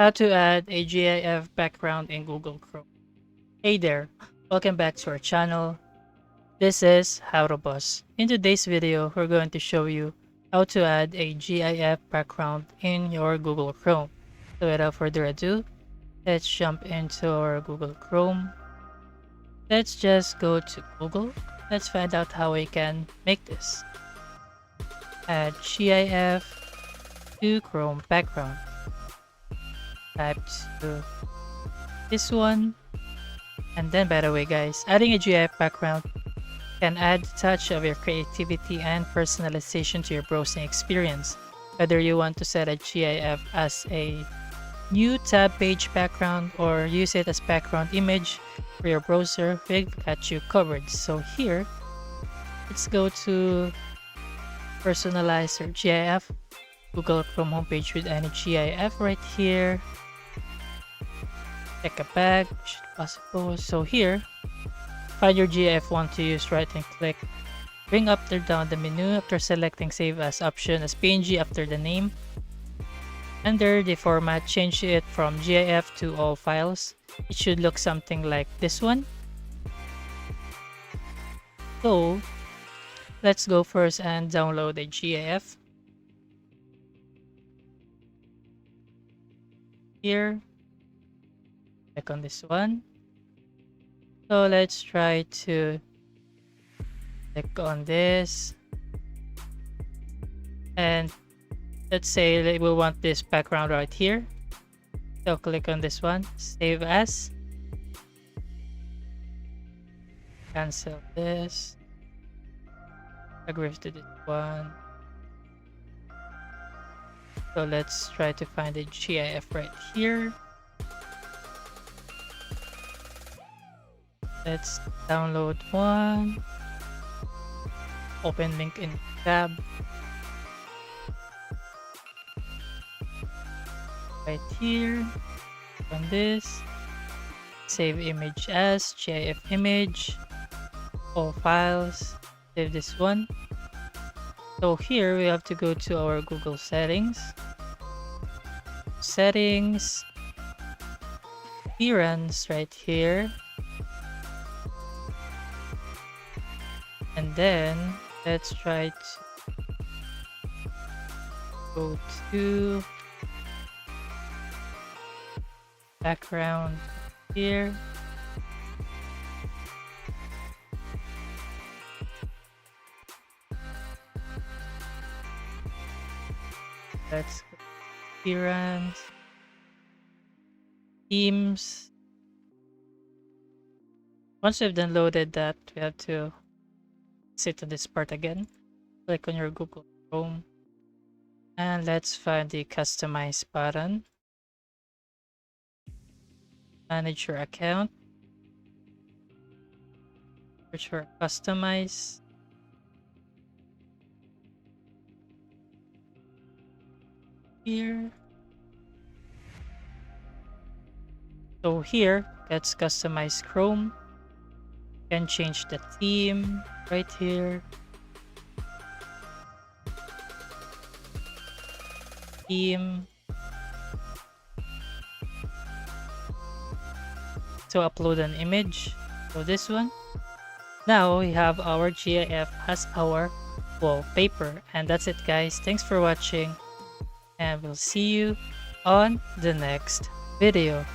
How to add a GIF background in Google Chrome. Hey there, welcome back to our channel. This is How to Boss. In today's video, we're going to show you how to add a GIF background in your Google Chrome. So without further ado, let's jump into our Google Chrome. Let's just go to Google. Let's find out how we can make this. Add GIF to Chrome background. Type to this one. And then, by the way guys, adding a GIF background can add a touch of your creativity and personalization to your browsing experience. Whether you want to set a GIF as a new tab page background or use it as background image for your browser, we've got you covered. So here, let's go to personalize your GIF. Google Chrome homepage with any GIF right here. Check a bag, should possible. So here, find your GIF want to use, right and click. Bring up or down the menu after selecting save as option as PNG after the name. Under the format, change it from GIF to all files. It should look something like this one. So let's go first and download a GIF. Here, click on this one. So let's try to click on this, and let's say we want this background right here. So click on this one, save as, cancel this, agree to this one. So let's try to find a GIF right here. Let's download one. Open link in tab. Right here. On this. Save image as GIF image. All files. Save this one. So here we have to go to our Google settings. Settings. Appearance right here. And then let's try to go to background here. Let's go appearance, themes. Once we've downloaded that, we have to sit on this part again. Click on your Google Chrome and let's find the customize button. Manage your account. Search for customize. Here. So here, let's customize Chrome. Can change the theme right here. Theme. To upload an image. So this one. Now we have our GIF as our wallpaper. And that's it guys. Thanks for watching. And we'll see you on the next video.